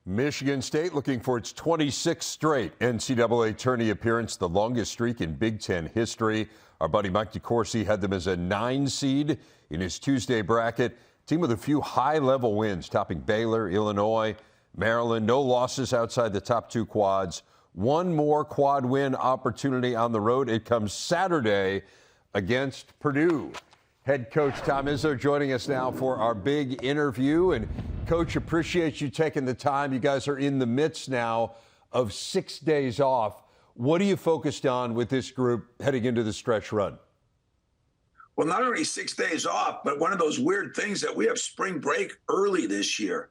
Michigan State looking for its 26th straight NCAA tourney appearance, the longest streak in Big Ten history. Our buddy Mike DeCourcy had them as a 9 seed in his Tuesday bracket. Team with a few high-level wins, topping Baylor, Illinois, Maryland. No losses outside the top 2 quads. One more quad win opportunity on the road. It comes Saturday against Purdue. Head coach Tom Izzo joining us now for our big interview. And Coach, appreciate you taking the time. You guys are in the midst now of 6 days off. What are you focused on with this group heading into the stretch run? Well, not only 6 days off, but one of those weird things that we have spring break early this year.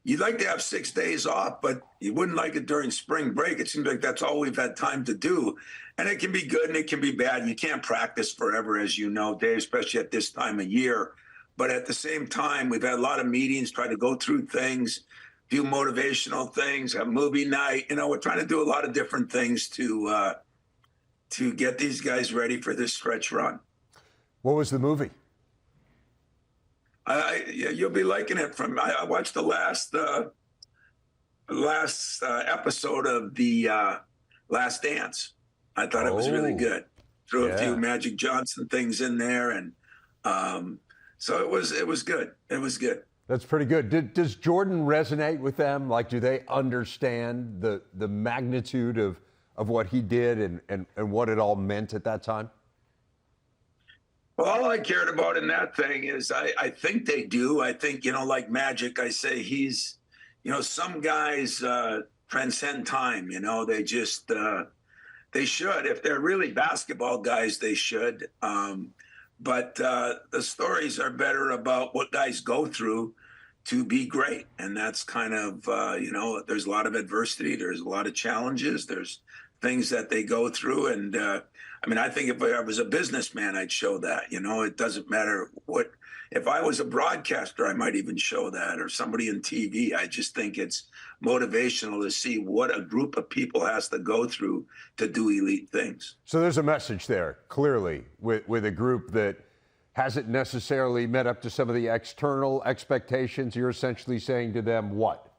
You'd like to have 6 days off, but you wouldn't like it during spring break. It seems like that's all we've had time to do. And it can be good and it can be bad. You can't practice forever, as you know, Dave, especially at this time of year. But at the same time, we've had a lot of meetings, try to go through things, do motivational things, have movie night. You know, we're trying to do a lot of different things to get these guys ready for this stretch run. What was the movie? You'll be liking it. I watched the last episode of the Last Dance. I thought it was really good. Threw a few Magic Johnson things in there, and so it was good. It was good. That's pretty good. Does Jordan resonate with them? Like, do they understand the magnitude of what he did and what it all meant at that time? Well, all I cared about in that thing is I think they do. I think, like Magic, I say he's, some guys transcend time, they just, they should. If they're really basketball guys, they should. But the stories are better about what guys go through to be great. And that's kind of, there's a lot of adversity. There's a lot of challenges. There's things that they go through. And I think if I was a businessman, I'd show that. It doesn't matter what. If I was a broadcaster, I might even show that, or somebody in TV. I just think it's motivational to see what a group of people has to go through to do elite things. So there's a message there, clearly, with a group that hasn't necessarily met up to some of the external expectations. You're essentially saying to them what?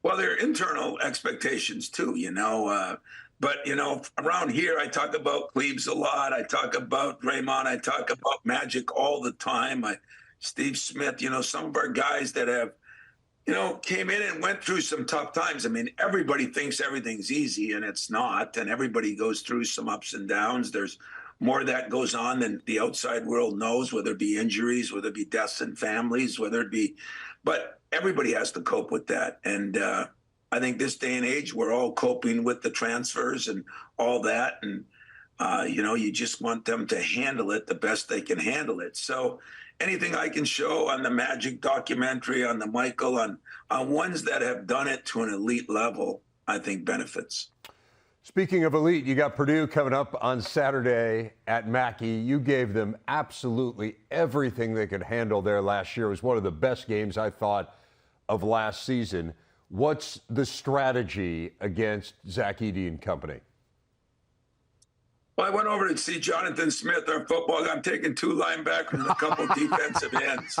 Well, there are internal expectations too, But, around here, I talk about Cleves a lot. I talk about Draymond. I talk about Magic all the time. Steve Smith, some of our guys that have, came in and went through some tough times. Everybody thinks everything's easy, and it's not. And everybody goes through some ups and downs. There's more that goes on than the outside world knows, whether it be injuries, whether it be deaths in families, but everybody has to cope with that. And, I think this day and age, we're all coping with the transfers and all that. And, you just want them to handle it the best they can handle it. So anything I can show on the Magic documentary, on the Michael, on ones that have done it to an elite level, I think benefits. Speaking of elite, you got Purdue coming up on Saturday at Mackey. You gave them absolutely everything they could handle there last year. It was one of the best games, I thought, of last season. What's the strategy against Zach Edey and company? Well, I went over to see Jonathan Smith, our football guy. I'm taking 2 linebackers and a couple defensive ends,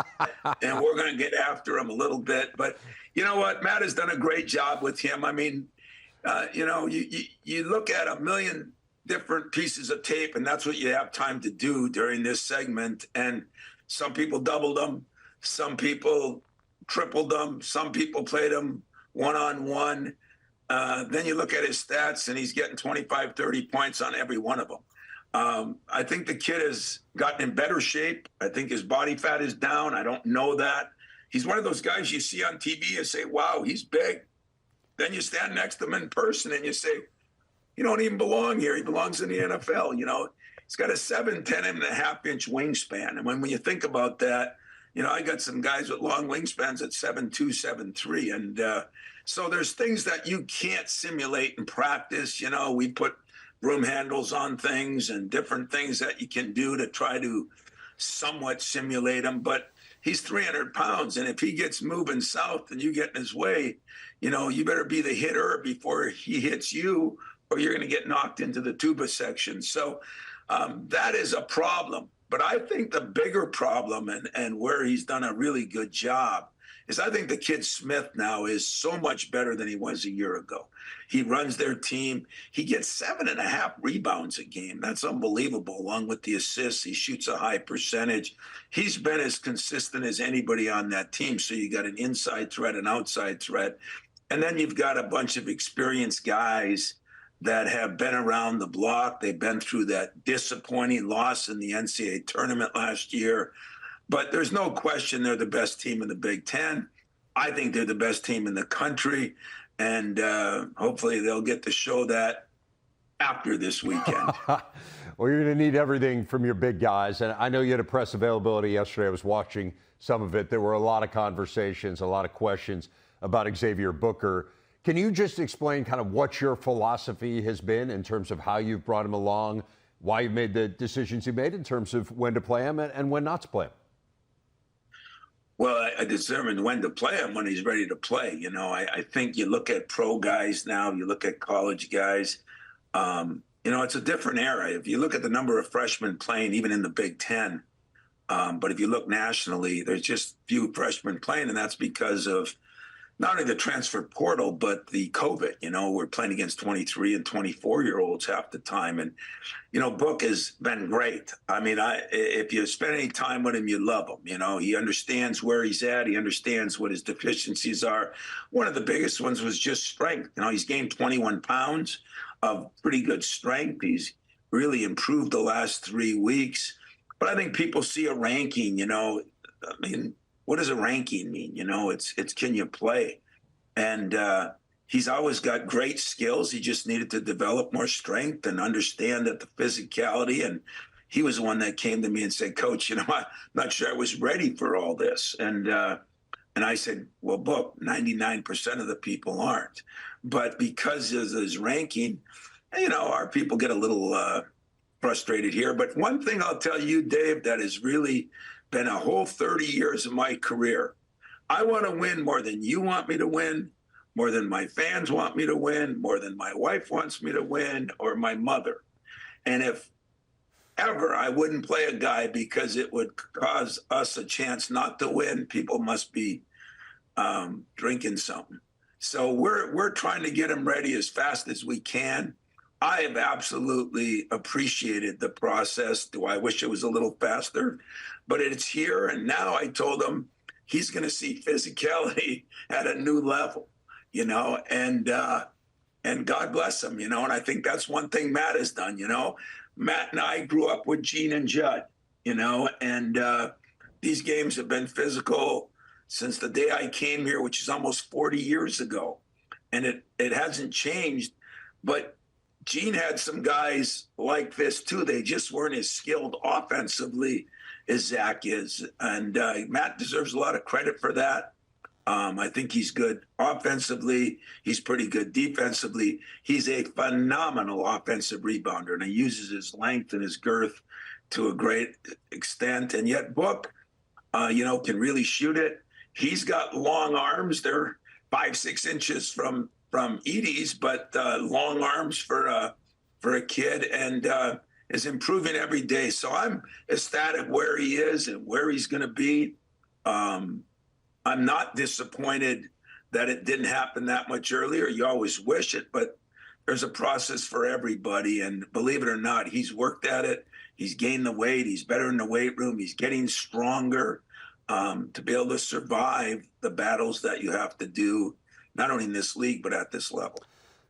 and we're going to get after him a little bit. But you know what? Matt has done a great job with him. You look at a million different pieces of tape, and that's what you have time to do during this segment. And some people doubled them. Some people tripled them. Some people played them one-on-one. Then you look at his stats, and he's getting 25, 30 points on every one of them. I think the kid has gotten in better shape. I think his body fat is down. I don't know that. He's one of those guys you see on TV and say, wow, he's big. Then you stand next to him in person and you say, you don't even belong here. He belongs in the NFL. He's got a 10.5-inch wingspan. And when you think about that, I got some guys with long wingspans at 7'2", 7'3", and so there's things that you can't simulate in practice. We put broom handles on things and different things that you can do to try to somewhat simulate them. But he's 300 pounds, and if he gets moving south and you get in his way, you better be the hitter before he hits you, or you're going to get knocked into the tuba section. So that is a problem. But I think the bigger problem and where he's done a really good job is I think the kid Smith now is so much better than he was a year ago. He runs their team. He gets 7.5 rebounds a game. That's unbelievable. Along with the assists, he shoots a high percentage. He's been as consistent as anybody on that team. So you got an inside threat, an outside threat. And then you've got a bunch of experienced guys that have been around the block. They've been through that disappointing loss in the NCAA tournament last year. But there's no question they're the best team in the Big Ten. I think they're the best team in the country. And hopefully they'll get to show that after this weekend. Well, you're going to need everything from your big guys. And I know you had a press availability yesterday. I was watching some of it. There were a lot of conversations, a lot of questions about Xavier Booker. Can you just explain kind of what your philosophy has been in terms of how you've brought him along, why you've made the decisions you made in terms of when to play him and when not to play him? Well, I determined when to play him when he's ready to play. You know, I think you look at pro guys now, you look at college guys, you know, it's a different era. If you look at the number of freshmen playing, even in the Big Ten, but if you look nationally, there's just few freshmen playing, and that's because of not only the transfer portal, but the COVID. You know, we're playing against 23 and 24-year-olds half the time. And, you know, Book has been great. I mean, if you spend any time with him, you love him. You know, he understands where he's at. He understands what his deficiencies are. One of the biggest ones was just strength. You know, he's gained 21 pounds of pretty good strength. He's really improved the last 3 weeks. But I think people see a ranking, you know, I mean, what does a ranking mean? You know, it's can you play? And he's always got great skills. He just needed to develop more strength and understand that the physicality. And he was the one that came to me and said, Coach, you know, I'm not sure I was ready for all this. And I said, well, Book, 99% of the people aren't. But because of his ranking, you know, our people get a little frustrated here. But one thing I'll tell you, Dave, that has really been a whole 30 years of my career. I want to win more than you want me to win, more than my fans want me to win, more than my wife wants me to win, or my mother. And if ever I wouldn't play a guy because it would cause us a chance not to win, people must be drinking something. So we're trying to get him ready as fast as we can. I have absolutely appreciated the process. Do I wish it was a little faster? But it's here, and now I told him he's going to see physicality at a new level, you know, and God bless him, you know, and I think that's one thing Matt has done, you know. Matt and I grew up with Gene and Judd, you know, and these games have been physical since the day I came here, which is almost 40 years ago, and it hasn't changed, but Gene had some guys like this too. They just weren't as skilled offensively as Zach is. And Matt deserves a lot of credit for that. I think he's good offensively. He's pretty good defensively. He's a phenomenal offensive rebounder, and he uses his length and his girth to a great extent. And yet Book, you know, can really shoot it. He's got long arms. They're 5-6 inches from Edie's, but long arms for a kid, and is improving every day. So I'm ecstatic where he is and where he's going to be. I'm not disappointed that it didn't happen that much earlier. You always wish it, but there's a process for everybody. And believe it or not, he's worked at it. He's gained the weight. He's better in the weight room. He's getting stronger to be able to survive the battles that you have to do, not only in this league, but at this level.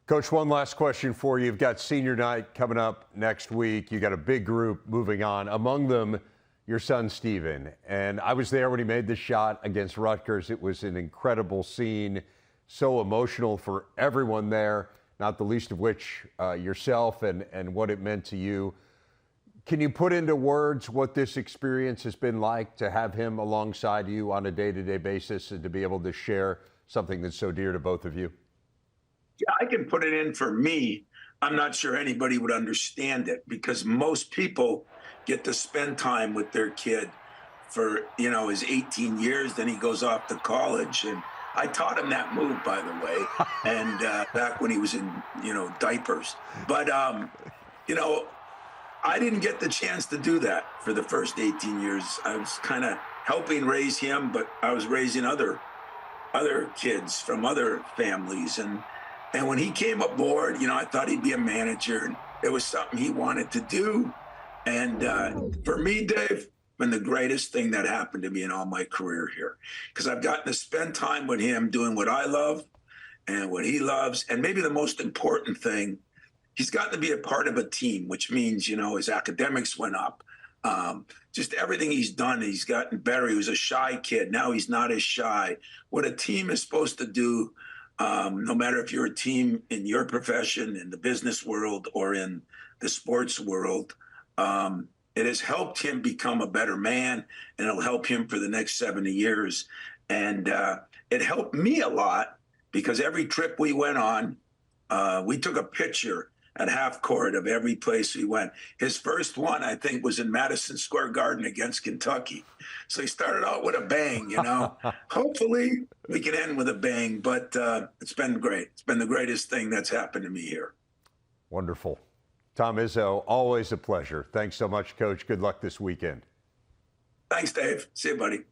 Coach, one last question for you. You've got senior night coming up next week. You got a big group moving on, among them your son, Steven. And I was there when he made the shot against Rutgers. It was an incredible scene, so emotional for everyone there, not the least of which yourself and what it meant to you. Can you put into words what this experience has been like to have him alongside you on a day-to-day basis and to be able to share something that's so dear to both of you? Yeah, I can put it in for me. I'm not sure anybody would understand it because most people get to spend time with their kid for, you know, his 18 years. Then he goes off to college. And I taught him that move, by the way, and back when he was in, you know, diapers. But, you know, I didn't get the chance to do that for the first 18 years. I was kind of helping raise him, but I was raising other other kids from other families. And when he came aboard, I thought he'd be a manager, and it was something he wanted to do. And for me, Dave, been the greatest thing that happened to me in all my career here, because I've gotten to spend time with him doing what I love and what he loves. And maybe the most important thing, he's gotten to be a part of a team, which means, his academics went up. Just everything he's done, he's gotten better. He was a shy kid. Now he's not as shy. What a team is supposed to do, no matter if you're a team in your profession, in the business world, or in the sports world, it has helped him become a better man, and it'll help him for the next 70 years. And it helped me a lot, because every trip we went on, we took a picture at half court of every place we went. His first one, I think, was in Madison Square Garden against Kentucky. So he started out with a bang, Hopefully we can end with a bang, but it's been great. It's been the greatest thing that's happened to me here. Wonderful. Tom Izzo, always a pleasure. Thanks so much, Coach. Good luck this weekend. Thanks, Dave. See you, buddy.